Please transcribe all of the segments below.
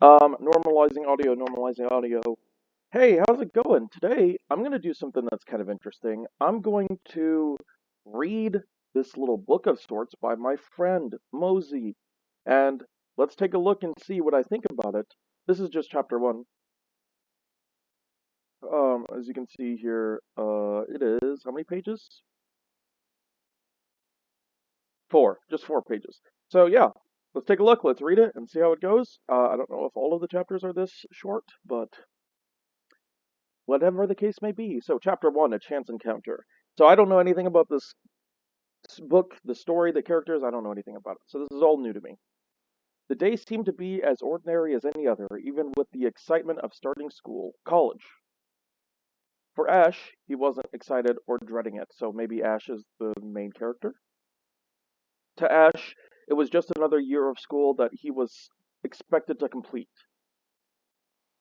Normalizing audio, normalizing audio. Hey, how's it going? Today, I'm going to do something that's kind of interesting. I'm going to read this little book of sorts by my friend, Mosey. And let's take a look and see what I think about it. This is just chapter one. As you can see here, it is, how many pages? Four, just 4 pages. So yeah, let's take a look, let's read it and see how it goes. I don't know if all of the chapters are this short, but whatever the case may be. So, chapter one, a chance encounter. So, I don't know anything about this book, the story, the characters. I don't know anything about it. So, this is all new to me. The day seemed to be as ordinary as any other, even with the excitement of starting school, college. For Ash, he wasn't excited or dreading it, so maybe Ash is the main character. To Ash, it was just another year of school that he was expected to complete.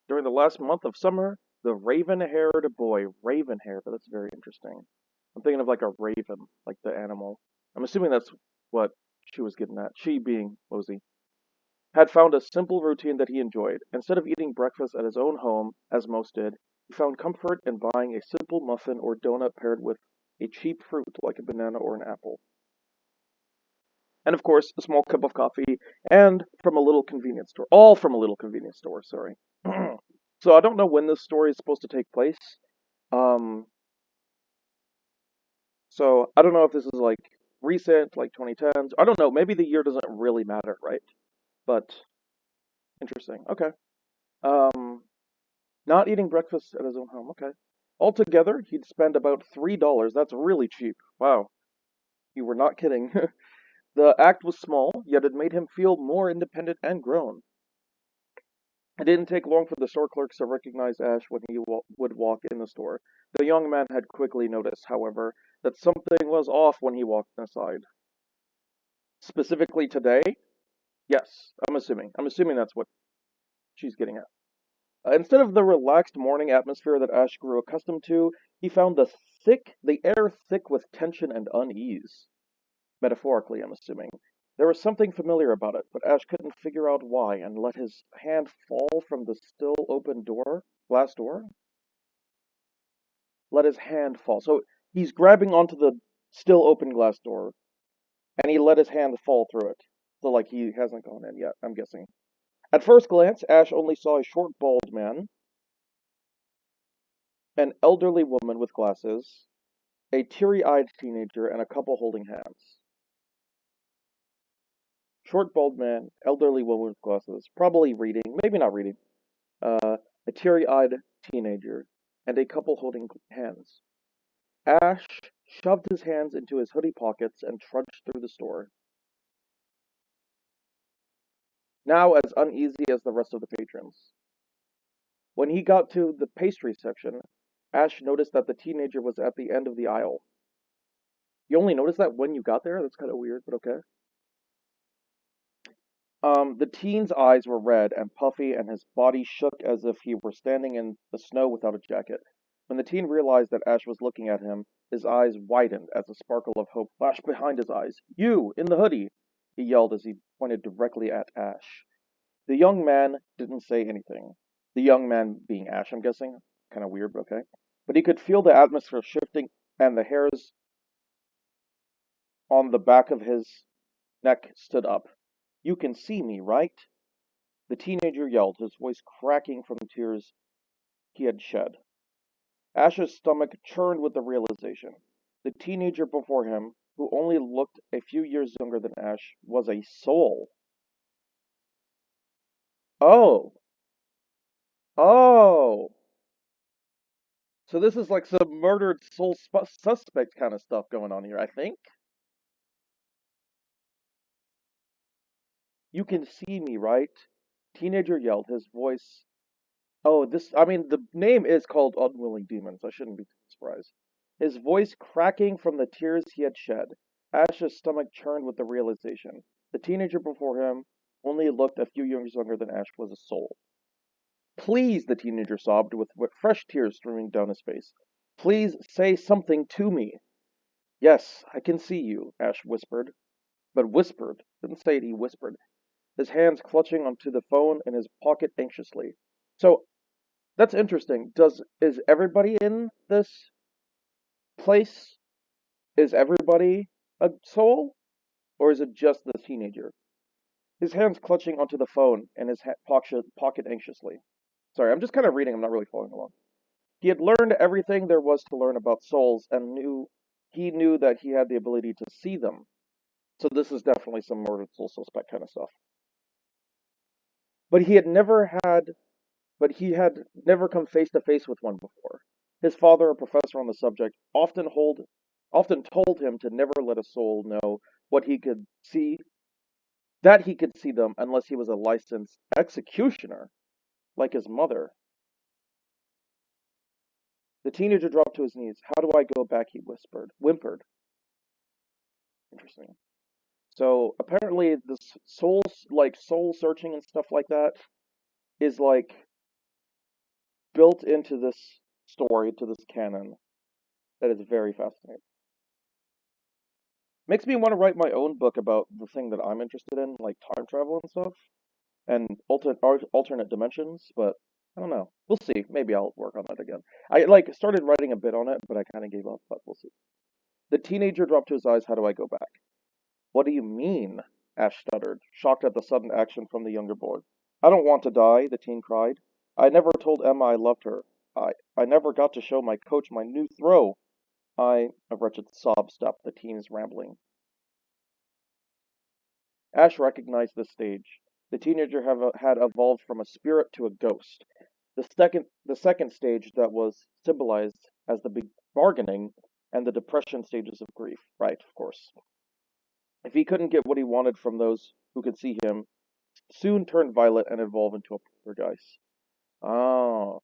During the last month of summer, the raven-haired boy, raven-haired, that's very interesting. I'm thinking of like a raven, like the animal. I'm assuming that's what she was getting at, she being Mosey, had found a simple routine that he enjoyed. Instead of eating breakfast at his own home, as most did, he found comfort in buying a simple muffin or donut paired with a cheap fruit like a banana or an apple. And of course, a small cup of coffee, and from a little convenience store. All from a little convenience store, sorry. So I don't know when this story is supposed to take place. Um, so I don't know if this is like recent, like 2010s. I don't know. Maybe the year doesn't really matter, right? But interesting. Okay. Um, not eating breakfast at his own home. Okay. Altogether, he'd spend about $3. That's really cheap. Wow. You were not kidding. The act was small, yet it made him feel more independent and grown. It didn't take long for the store clerks to recognize Ash when he would walk in the store. The young man had quickly noticed, however, that something was off when he walked inside. Specifically today? Yes, I'm assuming. I'm assuming that's what she's getting at. Instead of the relaxed morning atmosphere that Ash grew accustomed to, he found the air thick with tension and unease. Metaphorically, I'm assuming. There was something familiar about it, but Ash couldn't figure out why and let his hand fall from the still open glass door. Let his hand fall. So he's grabbing onto the still open glass door, and he let his hand fall through it. So, like, he hasn't gone in yet, I'm guessing. At first glance, Ash only saw a short, bald man, an elderly woman with glasses, a teary-eyed teenager, and a couple holding hands. Short, bald man, elderly woman with glasses, probably reading, maybe not reading, a teary-eyed teenager, and a couple holding hands. Ash shoved his hands into his hoodie pockets and trudged through the store, now as uneasy as the rest of the patrons. When he got to the pastry section, Ash noticed that the teenager was at the end of the aisle. You only noticed that when you got there? That's kind of weird, but okay. The teen's eyes were red and puffy, and his body shook as if he were standing in the snow without a jacket. When the teen realized that Ash was looking at him, his eyes widened as a sparkle of hope flashed behind his eyes. "You, in the hoodie!" he yelled as he pointed directly at Ash. The young man didn't say anything. The young man being Ash, I'm guessing. Kind of weird, but okay. But he could feel the atmosphere shifting and the hairs on the back of his neck stood up. "You can see me, right?" The teenager yelled, his voice cracking from tears he had shed. Ash's stomach churned with the realization. The teenager before him, who only looked a few years younger than Ash, was a soul. Oh, oh. So this is like some murdered soul suspect kind of stuff going on here, I think. "You can see me, right?" Teenager yelled, his voice. Oh, I mean, the name is called Unwilling Demons. I shouldn't be surprised. His voice cracking from the tears he had shed. Ash's stomach churned with the realization. The teenager before him only looked a few years younger than Ash was a soul. "Please," the teenager sobbed, with fresh tears streaming down his face. "Please say something to me." "Yes, I can see you," Ash whispered. But whispered. Didn't say it, he whispered. his hands clutching onto the phone in his pocket anxiously. So that's interesting. Is everybody in this place? Is everybody a soul? Or is it just the teenager? His hands clutching onto the phone in his pocket anxiously. Sorry, I'm just kind of reading, I'm not really following along. He had learned everything there was to learn about souls and knew that he had the ability to see them. So this is definitely some murdered soul suspect kind of stuff. But he had never come face to face with one before. His father, a professor on the subject, often told him to never let a soul know what he could see that he could see them unless he was a licensed executioner, like his mother. The teenager dropped to his knees. How do I go back? He whimpered. Interesting. So apparently, this soul searching and stuff like that, is like built into this story, to this canon. That is very fascinating. Makes me want to write my own book about the thing that I'm interested in, like time travel and stuff, and alternate dimensions. But I don't know. We'll see. Maybe I'll work on that again. I started writing a bit on it, but I kind of gave up. But we'll see. The teenager dropped to his eyes. How do I go back? What do you mean? Ash stuttered, shocked at the sudden action from the younger boy. I don't want to die, the teen cried. I never told Emma I loved her. I never got to show my coach my new throw. A wretched sob stopped the teen's rambling. Ash recognized this stage. The teenager had evolved from a spirit to a ghost. The second stage that was symbolized as the big bargaining and the depression stages of grief. Right, of course. If he couldn't get what he wanted from those who could see him, soon turn violet and evolve into a poltergeist. Oh,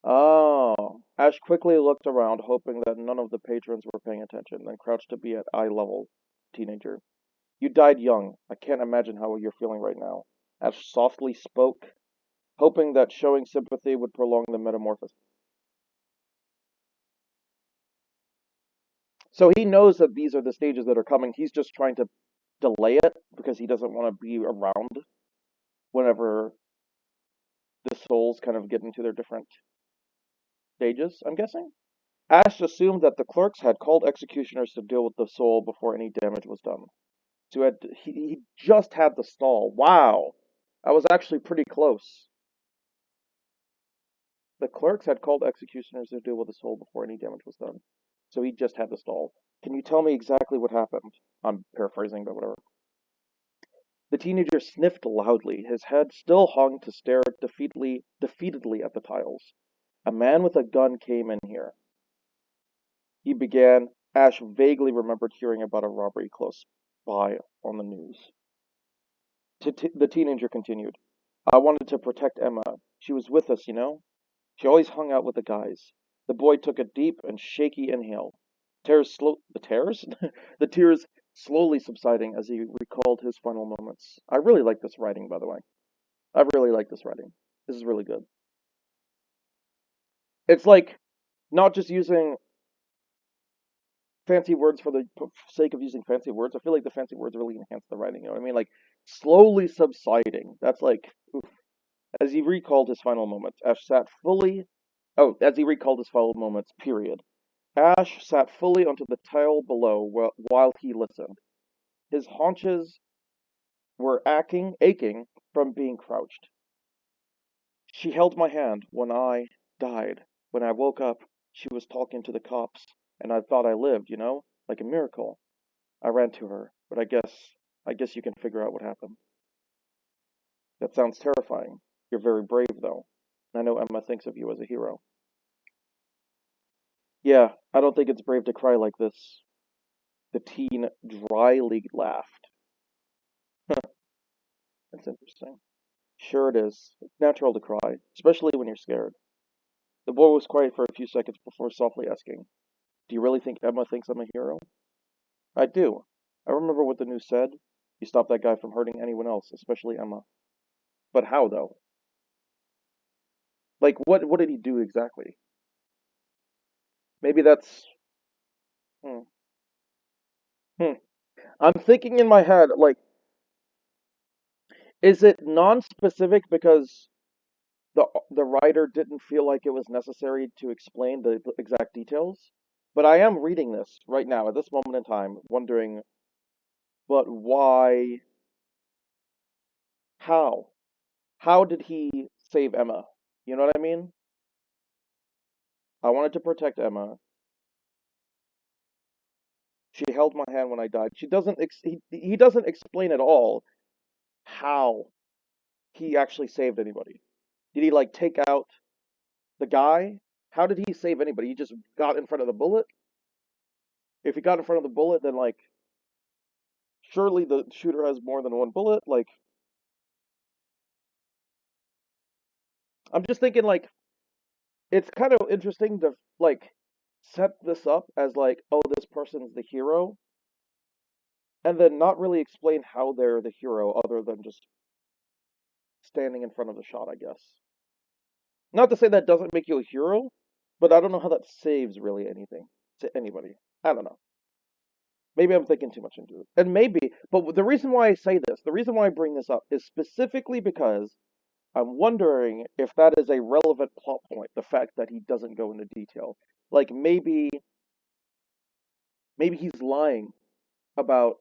oh. Ash quickly looked around, hoping that none of the patrons were paying attention, then crouched to be at eye level. Teenager. You died young. I can't imagine how you're feeling right now. Ash softly spoke, hoping that showing sympathy would prolong the metamorphosis. So he knows that these are the stages that are coming. He's just trying to delay it because he doesn't want to be around whenever the souls kind of get into their different stages, I'm guessing. Ash assumed that the clerks had called executioners to deal with the soul before any damage was done. So he just had the stall. Wow. I was actually pretty close. The clerks had called executioners to deal with the soul before any damage was done. So he just had the stall. Can you tell me exactly what happened? I'm paraphrasing, but whatever. The teenager sniffed loudly. His head still hung to stare defeatedly at the tiles. A man with a gun came in here. He began. Ash vaguely remembered hearing about a robbery close by on the news. The teenager continued. I wanted to protect Emma. She was with us, you know? She always hung out with the guys. The boy took a deep and shaky inhale. The tears? The tears slowly subsiding as he recalled his final moments. I really like this writing, by the way. I really like this writing. This is really good. It's like not just using fancy words for the sake of using fancy words. I feel like the fancy words really enhance the writing. You know what I mean? Like slowly subsiding. That's like oof. As he recalled his final moments, Ash sat fully. Oh, as he recalled his final moments. Period. Ash sat fully onto the tile below while he listened. His haunches were aching from being crouched. She held my hand when I died. When I woke up, she was talking to the cops, and I thought I lived, you know, like a miracle. I ran to her, but I guess you can figure out what happened. That sounds terrifying. You're very brave, though. I know Emma thinks of you as a hero. Yeah, I don't think it's brave to cry like this. The teen dryly laughed. That's interesting. Sure it is. It's natural to cry, especially when you're scared. The boy was quiet for a few seconds before softly asking, do you really think Emma thinks I'm a hero? I do. I remember what the news said. You stopped that guy from hurting anyone else, especially Emma. But how, though? Like, what did he do exactly? Maybe that's... Hmm. Hmm. I'm thinking in my head, like, Is it non-specific because the writer didn't feel like it was necessary to explain the exact details? But I am reading this right now at this moment in time, wondering, but why? How? How did he save Emma? You know what I mean? I wanted to protect Emma. She held my hand when I died. She doesn't. He doesn't explain at all how he actually saved anybody. Did he like take out the guy? How did he save anybody? He just got in front of the bullet. If he got in front of the bullet, then like surely the shooter has more than one bullet. Like I'm just thinking like it's kind of interesting to like set this up as like, oh, this person's the hero, and then not really explain how they're the hero other than just standing in front of the shot, I guess. Not to say that doesn't make you a hero, but I don't know how that saves really anything to anybody. I don't know. Maybe I'm thinking too much into it. And maybe, but the reason why I say this, the reason why I bring this up is specifically because I'm wondering if that is a relevant plot point, the fact that he doesn't go into detail. Like maybe he's lying about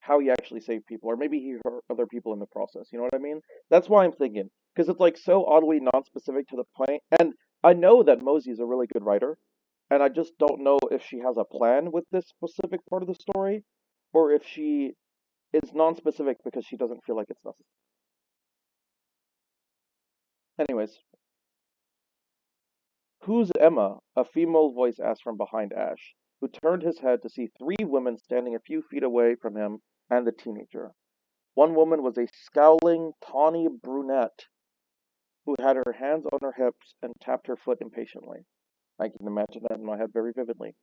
how he actually saved people, or maybe he hurt other people in the process. You know what I mean? That's why I'm thinking, because it's like so oddly non-specific to the point. And I know that Mosey is a really good writer, and I just don't know if she has a plan with this specific part of the story, or if she is non-specific because she doesn't feel like it's necessary. Anyways, who's Emma? A female voice asked from behind Ash, who turned his head to see three women standing a few feet away from him and the teenager. One woman was a scowling, tawny brunette who had her hands on her hips and tapped her foot impatiently. I can imagine that in my head very vividly.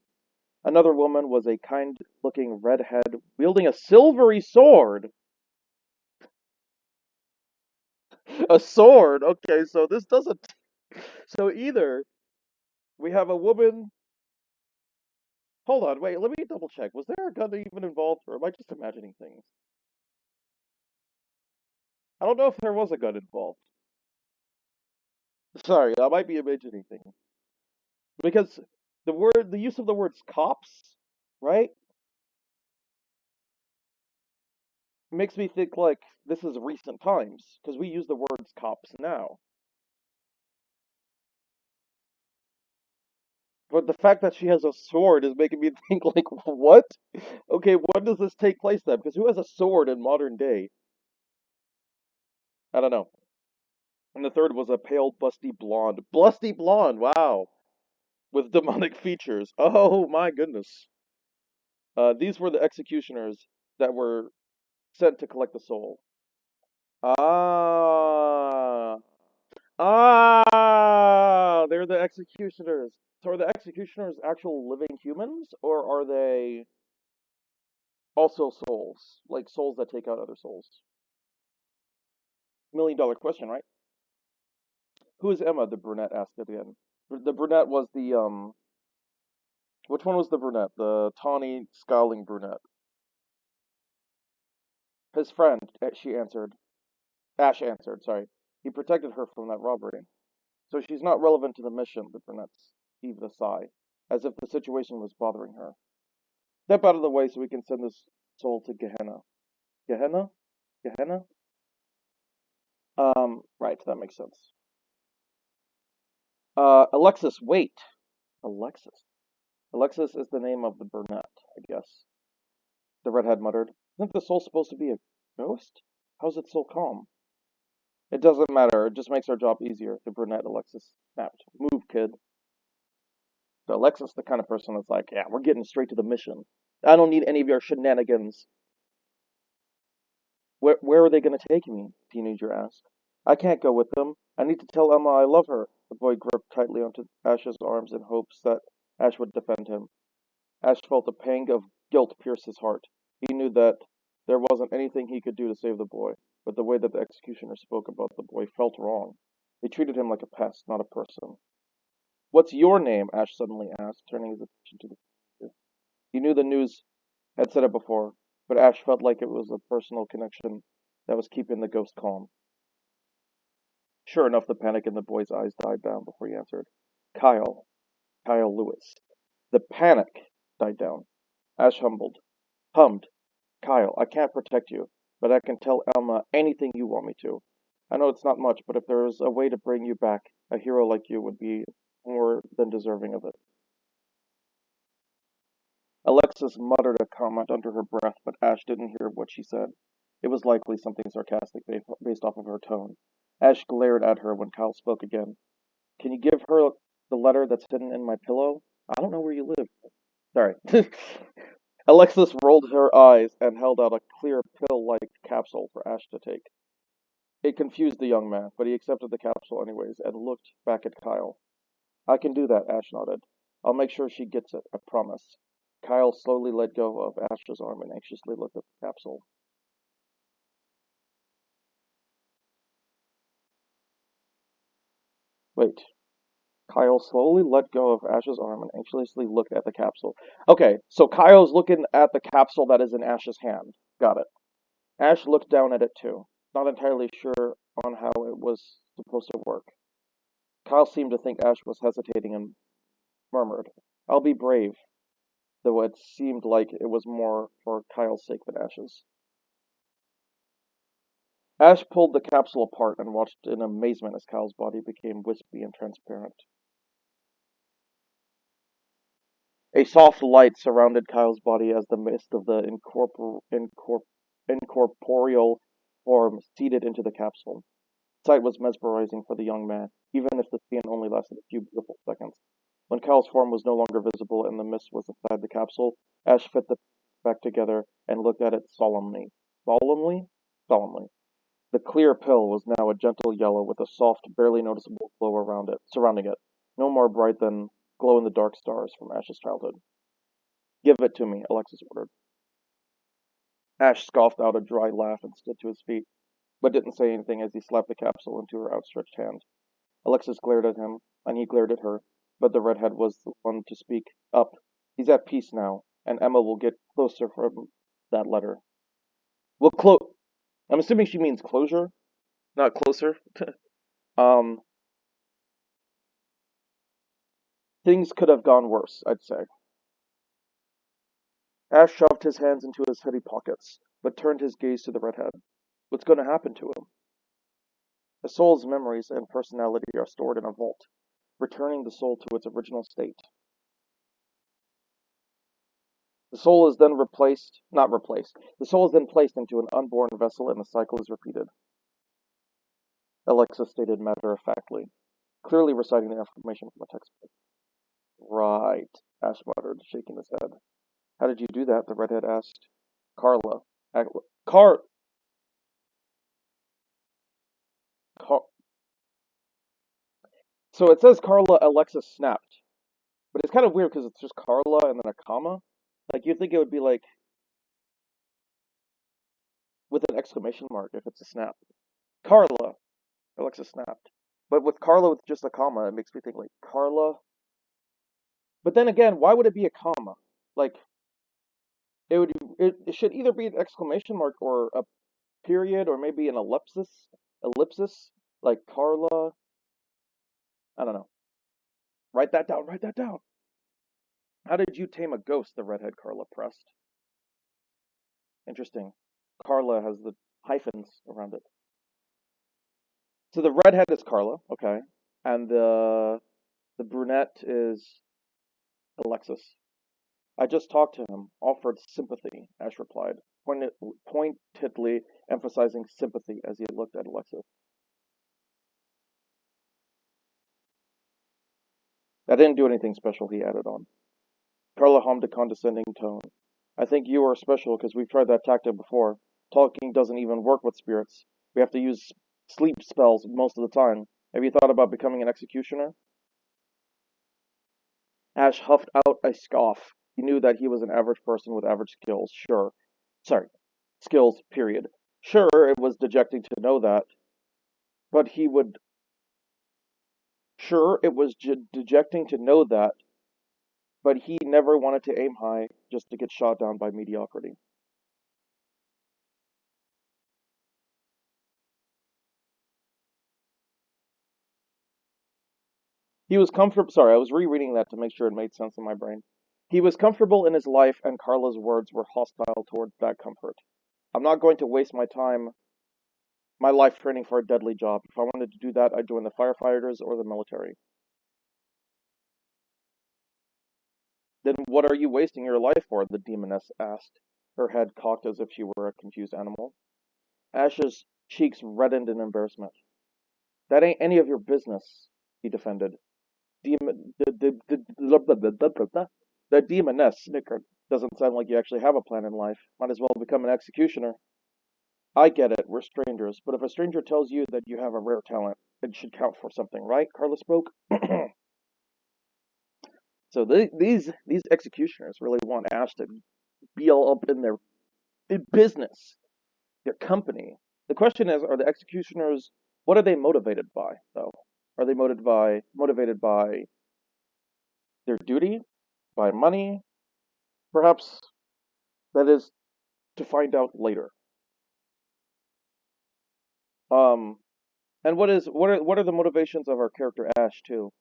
Another woman was a kind-looking redhead wielding a silvery sword. A sword? Okay, so this doesn't. So either we have a woman. Hold on, wait, let me double check. Was there a gun even involved, or am I just imagining things? I don't know if there was a gun involved. Sorry, I might be imagining things. Because the use of the words cops, right, makes me think like this is recent times, because we use the words cops now. But the fact that she has a sword is making me think like, what? Okay, when does this take place then? Because who has a sword in modern day? I don't know. And the third was a pale, busty blonde. Busty blonde, wow. With demonic features. Oh my goodness. These were the executioners that were sent to collect the soul. Ah. Ah, they're the executioners. So are the executioners actual living humans, or are they also souls? Like souls that take out other souls? Million dollar question, right? Who is Emma? The brunette asked again. The brunette was the. Which one was the brunette? The tawny, scowling brunette. His friend, she answered. Ash answered, sorry. He protected her from that robbery. So she's not relevant to the mission, the brunettes heaved a sigh, as if the situation was bothering her. Step out of the way so we can send this soul to Gehenna. Gehenna? Gehenna? Right, that makes sense. Alexis, wait. Alexis. Alexis is the name of the brunette, I guess. The redhead muttered. Isn't the soul supposed to be a ghost? How's it so calm? It doesn't matter, it just makes our job easier, the brunette Alexis snapped. Move, kid. The Alexis, the kind of person that's like, yeah, we're getting straight to the mission. I don't need any of your shenanigans. Where are they going to take me? Teenager asked. I can't go with them. I need to tell Emma I love her. The boy gripped tightly onto Ash's arms in hopes that Ash would defend him. Ash felt a pang of guilt pierce his heart. He knew that there wasn't anything he could do to save the boy, but the way that the executioner spoke about the boy felt wrong. They treated him like a pest, not a person. What's your name? Ash suddenly asked, turning his attention to the teenager. He knew the news had said it before, but Ash felt like it was a personal connection that was keeping the ghost calm. Sure enough, the panic in the boy's eyes died down before he answered. Kyle. Kyle Lewis. The panic died down. Ash hummed. Kyle, I can't protect you, but I can tell Elma anything you want me to. I know it's not much, but if there is a way to bring you back, a hero like you would be more than deserving of it. Alexis muttered a comment under her breath, but Ash didn't hear what she said. It was likely something sarcastic based off of her tone. Ash glared at her when Kyle spoke again. Can you give her the letter that's hidden in my pillow? I don't know where you live. Sorry. Alexis rolled her eyes and held out a clear pill-like capsule for Ash to take. It confused the young man, but he accepted the capsule anyways and looked back at Kyle. I can do that, Ash nodded. I'll make sure she gets it, I promise. Kyle slowly let go of Ash's arm and anxiously looked at the capsule. Wait. Kyle slowly let go of Ash's arm and anxiously looked at the capsule. Okay, so Kyle's looking at the capsule that is in Ash's hand. Got it. Ash looked down at it too, not entirely sure on how it was supposed to work. Kyle seemed to think Ash was hesitating and murmured, I'll be brave, though it seemed like it was more for Kyle's sake than Ash's. Ash pulled the capsule apart and watched in amazement as Kyle's body became wispy and transparent. A soft light surrounded Kyle's body as the mist of the incorporeal form seeded into the capsule. The sight was mesmerizing for the young man, even if the scene only lasted a few beautiful seconds. When Kyle's form was no longer visible and the mist was inside the capsule, Ash fit the back together and looked at it solemnly. Solemnly? Solemnly. The clear pill was now a gentle yellow with a soft, barely noticeable glow around it, surrounding it, no more bright than glow-in-the-dark stars from Ash's childhood. Give it to me, Alexis ordered. Ash scoffed out a dry laugh and stood to his feet, but didn't say anything as he slapped the capsule into her outstretched hand. Alexis glared at him, and he glared at her, but the redhead was the one to speak up. He's at peace now, and Emma will get closer from that letter. We'll I'm assuming she means closure, not closer. um, Things could have gone worse, I'd say. Ash shoved his hands into his heady pockets, but turned his gaze to the redhead. What's going to happen to him? The soul's memories and personality are stored in a vault, returning the soul to its original state. The soul is then not replaced. The soul is then placed into an unborn vessel and the cycle is repeated. Alexa stated matter-of-factly, clearly reciting the information from a textbook. Right, Ash muttered, shaking his head. How did you do that? The redhead asked. Carla. Car... Car... So it says Carla Alexa snapped. But it's kind of weird because it's just Carla and then a comma. Like, you'd think it would be like with an exclamation mark if it's a snap. Carla. Alexa snapped. But with Carla with just a comma, it makes me think like Carla. But then again, why would it be a comma? Like, it should either be an exclamation mark or a period or maybe an ellipsis, like Carla. I don't know. Write that down. Write that down. How did you tame a ghost? The redhead Carla pressed. Interesting. Carla has the hyphens around it. So the redhead is Carla, okay, and the brunette is Alexis. I just talked to him, offered sympathy, Ash replied, pointedly emphasizing sympathy as he looked at Alexis. That didn't do anything special, he added on. Carla hummed a condescending tone. I think you are special because we've tried that tactic before. Talking doesn't even work with spirits. We have to use sleep spells most of the time. Have you thought about becoming an executioner? Ash huffed out a scoff. He knew that he was an average person with average skills, sure. Sorry, skills, period. Sure, it was dejecting to know that, but he would. Sure, it was dejecting to know that, but he never wanted to aim high just to get shot down by mediocrity. He was comfortable. Sorry, I was rereading that to make sure it made sense in my brain. He was comfortable in his life, and Carla's words were hostile towards that comfort. I'm not going to waste my life training for a deadly job. If I wanted to do that, I'd join the firefighters or the military. Then what are you wasting your life for? The demoness asked, her head cocked as if she were a confused animal. Ash's cheeks reddened in embarrassment. That ain't any of your business, he defended. The demoness snickered. Doesn't sound like you actually have a plan in life. Might as well become an executioner. I get it, we're strangers, but if a stranger tells you that you have a rare talent, it should count for something, right? Carla spoke. So these executioners really want Ash to be all up in their business, their company. The question is, are the executioners, what are they motivated by, though? Are they motivated by their duty, by money? Perhaps that is to find out later. Um, and what are the motivations of our character Ash too?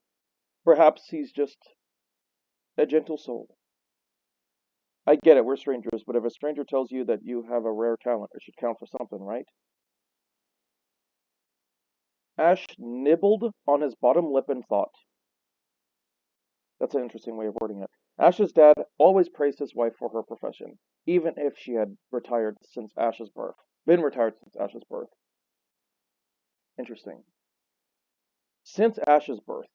Perhaps he's just a gentle soul. I get it, we're strangers, but if a stranger tells you that you have a rare talent, it should count for something, right? Ash nibbled on his bottom lip and thought. That's an interesting way of wording it. Ash's dad always praised his wife for her profession, even if she had retired since Ash's birth. Been retired since Ash's birth. Interesting. Since Ash's birth.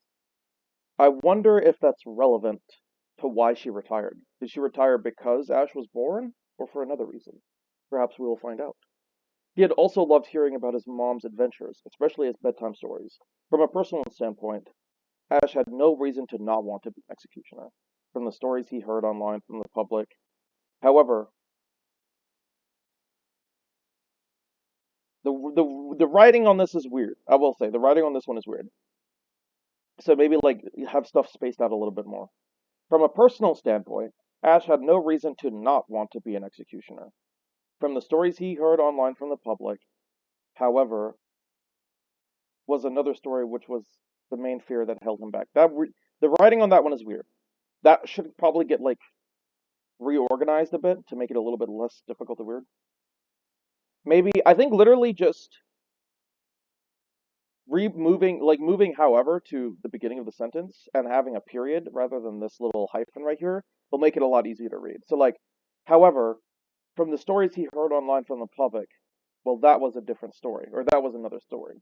I wonder if that's relevant to why she retired. Did she retire because Ash was born, or for another reason? Perhaps we will find out. He had also loved hearing about his mom's adventures, especially his bedtime stories. From a personal standpoint, Ash had no reason to not want to be an executioner, from the stories he heard online from the public. However, the writing on this is weird. I will say the writing on this one is weird. So maybe like have stuff spaced out a little bit more. From a personal standpoint, Ash had no reason to not want to be an executioner. From the stories he heard online from the public, however, was another story which was the main fear that held him back. The writing on that one is weird. That should probably get like reorganized a bit to make it a little bit less difficult to weird. Maybe I think literally just moving however to the beginning of the sentence and having a period rather than this little hyphen right here will make it a lot easier to read. So like, however, from the stories he heard online from the public, well, that was a different story, or that was another story.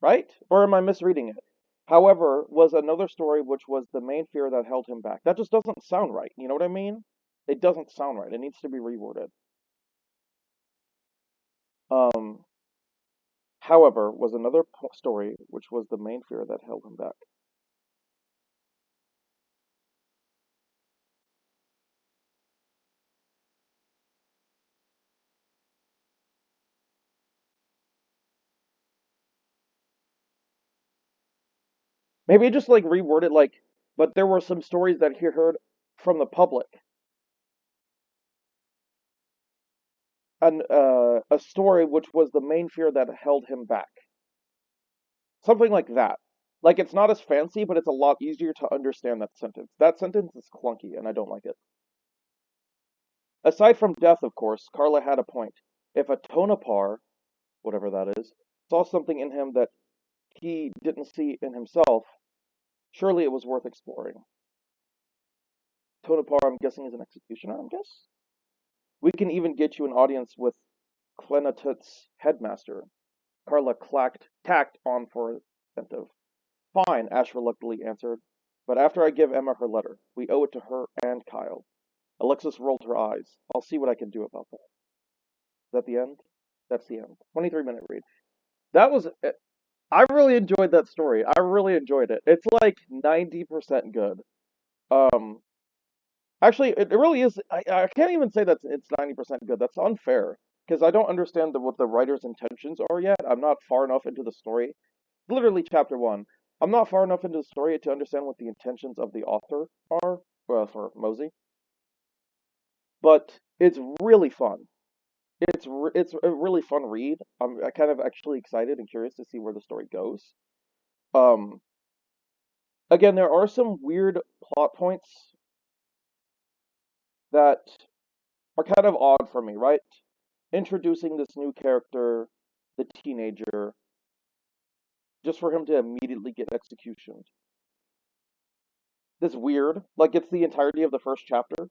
Right? Or am I misreading it? However, was another story which was the main fear that held him back. That just doesn't sound right. You know what I mean? It doesn't sound right. It needs to be reworded. Um, however, was another story which was the main fear that held him back. Maybe just like reword it like, but there were some stories that he heard from the public, and a story which was the main fear that held him back. Something like that. Like it's not as fancy, but it's a lot easier to understand that sentence. That sentence is clunky, and I don't like it. Aside from death, of course, Carla had a point. If a Tonopar, whatever that is, saw something in him that he didn't see in himself, surely it was worth exploring. Tonopar, I'm guessing, is an executioner, I guess? We can even get you an audience with Clenatut's headmaster. Carla tacked on for incentive. Fine, Ash reluctantly answered. But after I give Emma her letter, we owe it to her and Kyle. Alexis rolled her eyes. I'll see what I can do about that. Is that the end? That's the end. 23-minute read. That was. I really enjoyed that story. I really enjoyed it. It's like 90% good. Um, Actually, it really is. I can't even say that it's 90% good. That's unfair because I don't understand what the writer's intentions are yet. I'm not far enough into the story. Literally, chapter one. I'm not far enough into the story to understand what the intentions of the author are, well, for Mosey. But it's really fun. It's a really fun read. I'm kind of actually excited and curious to see where the story goes. Um, Again, there are some weird plot points that are kind of odd for me, right? Introducing this new character, the teenager, just for him to immediately get executioned. This weird. Like, it's the entirety of the first chapter.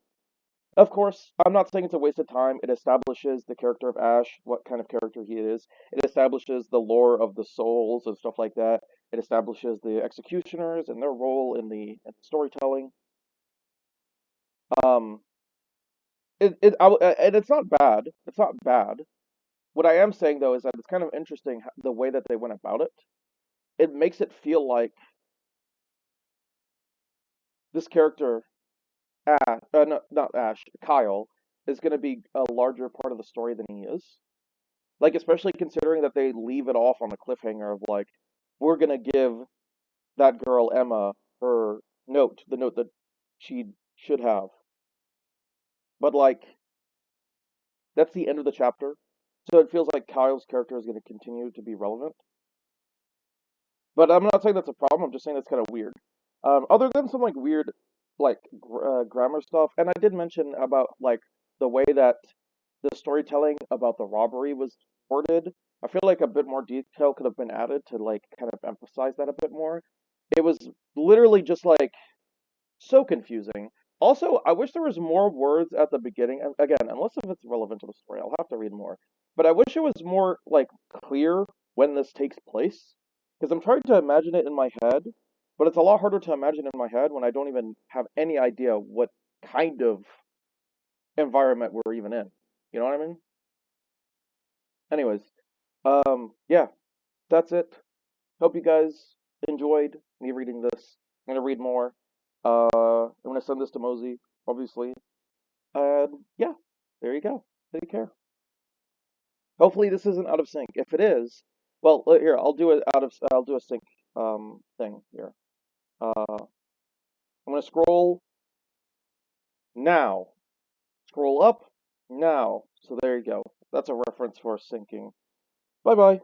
Of course, I'm not saying it's a waste of time. It establishes the character of Ash, what kind of character he is. It establishes the lore of the souls and stuff like that. It establishes the executioners and their role in the storytelling. Um, and it's not bad. It's not bad. What I am saying though is that it's kind of interesting the way that they went about it. It makes it feel like this character, not Ash, Kyle, is going to be a larger part of the story than he is. Like, especially considering that they leave it off on a cliffhanger of like, we're gonna give that girl Emma her note, the note that she should have. But like, that's the end of the chapter. So it feels like Kyle's character is gonna continue to be relevant. But I'm not saying that's a problem. I'm just saying that's kind of weird. Other than some like weird, like grammar stuff, and I did mention about like the way that the storytelling about the robbery was worded. I feel like a bit more detail could have been added to like kind of emphasize that a bit more. It was literally just like so confusing. Also, I wish there was more words at the beginning. And again, unless if it's relevant to the story, I'll have to read more. But I wish it was more like clear when this takes place, because I'm trying to imagine it in my head, but it's a lot harder to imagine in my head when I don't even have any idea what kind of environment we're even in. You know what I mean? Anyways, yeah, that's it. Hope you guys enjoyed me reading this. I'm gonna read more. I'm gonna send this to Mosey, obviously. And yeah, there you go. Take care. Hopefully this isn't out of sync. If it is, well, here I'll do a sync thing here. I'm gonna scroll now. Scroll up now. So there you go. That's a reference for syncing. Bye bye.